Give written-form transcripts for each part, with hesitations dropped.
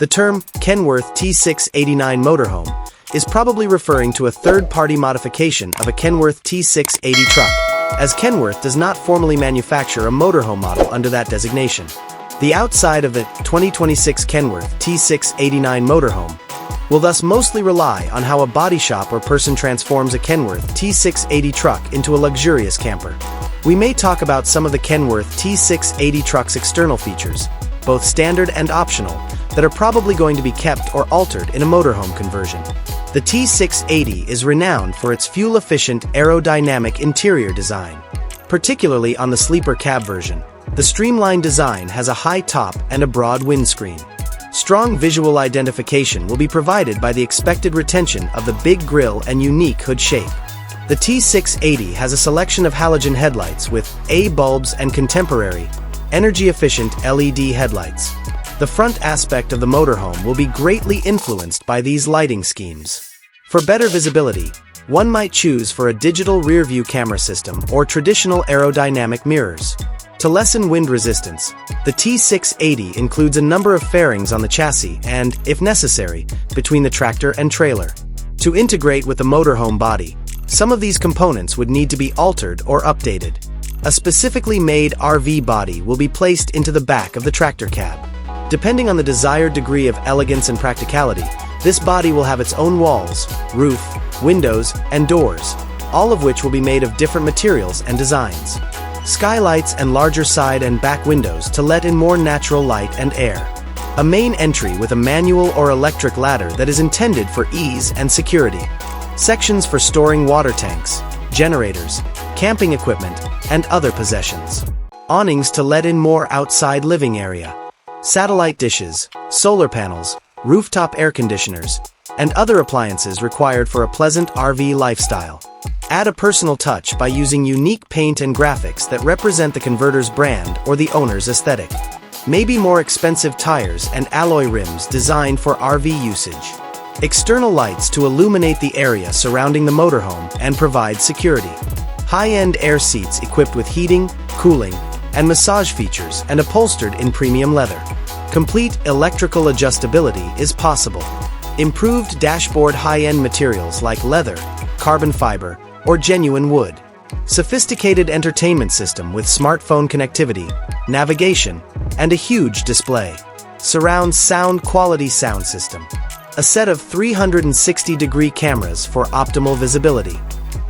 The term Kenworth T689 Motorhome is probably referring to a third-party modification of a Kenworth T680 truck, as Kenworth does not formally manufacture a motorhome model under that designation. The outside of the 2026 Kenworth T689 Motorhome will thus mostly rely on how a body shop or person transforms a Kenworth T680 truck into a luxurious camper. We may talk about some of the Kenworth T680 truck's external features, both standard and optional, that are probably going to be kept or altered in a motorhome conversion. The T680 is renowned for its fuel-efficient aerodynamic interior design. Particularly on the sleeper cab version, the streamlined design has a high top and a broad windscreen. Strong visual identification will be provided by the expected retention of the big grille and unique hood shape. The T680 has a selection of halogen headlights with A bulbs and contemporary, energy-efficient LED headlights. The front aspect of the motorhome will be greatly influenced by these lighting schemes. For better visibility, one might choose for a digital rear-view camera system or traditional aerodynamic mirrors. To lessen wind resistance, the T680 includes a number of fairings on the chassis and, if necessary, between the tractor and trailer. To integrate with the motorhome body, some of these components would need to be altered or updated. A specifically made RV body will be placed into the back of the tractor cab. Depending on the desired degree of elegance and practicality, this body will have its own walls, roof, windows, and doors, all of which will be made of different materials and designs. Skylights and larger side and back windows to let in more natural light and air. A main entry with a manual or electric ladder that is intended for ease and security. Sections for storing water tanks, generators, camping equipment, and other possessions. Awnings to let in more outside living area. Satellite dishes, solar panels, rooftop air conditioners, and other appliances required for a pleasant RV lifestyle. Add a personal touch by using unique paint and graphics that represent the converter's brand or the owner's aesthetic. Maybe more expensive tires and alloy rims designed for RV usage. External lights to illuminate the area surrounding the motorhome and provide security. High-end air seats equipped with heating, cooling, and massage features and upholstered in premium leather. Complete electrical adjustability is possible. Improved dashboard high-end materials like leather, carbon fiber, or genuine wood. Sophisticated entertainment system with smartphone connectivity, navigation, and a huge display. Surround sound quality sound system. A set of 360-degree cameras for optimal visibility.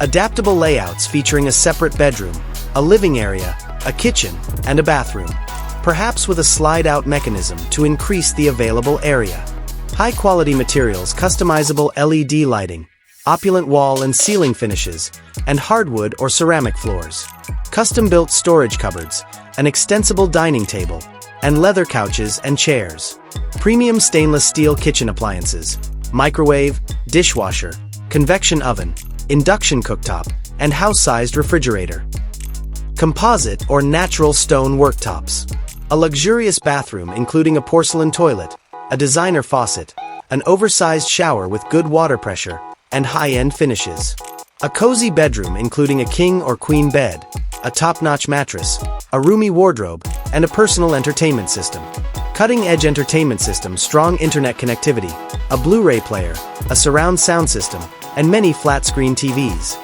Adaptable layouts featuring a separate bedroom, a living area, a kitchen, and a bathroom. Perhaps with a slide-out mechanism to increase the available area. High-quality materials, customizable LED lighting, opulent wall and ceiling finishes, and hardwood or ceramic floors. Custom-built storage cupboards, an extensible dining table, and leather couches and chairs. Premium stainless steel kitchen appliances, microwave, dishwasher, convection oven, induction cooktop, and house-sized refrigerator. Composite or natural stone worktops. A luxurious bathroom including a porcelain toilet, a designer faucet, an oversized shower with good water pressure, and high-end finishes. A cozy bedroom including a king or queen bed, a top-notch mattress, a roomy wardrobe, and a personal entertainment system. Cutting-edge entertainment system, strong internet connectivity, a Blu-ray player, a surround sound system, and many flat-screen TVs.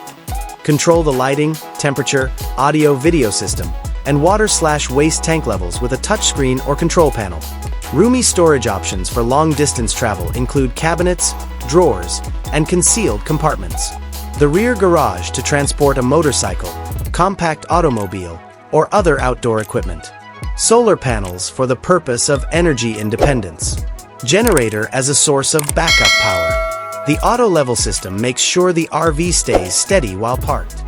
Control the lighting, temperature, audio-video system, and water/waste tank levels with a touchscreen or control panel. Roomy storage options for long-distance travel include cabinets, drawers, and concealed compartments. The rear garage to transport a motorcycle, compact automobile, or other outdoor equipment. Solar panels for the purpose of energy independence. Generator as a source of backup power. The auto-level system makes sure the RV stays steady while parked.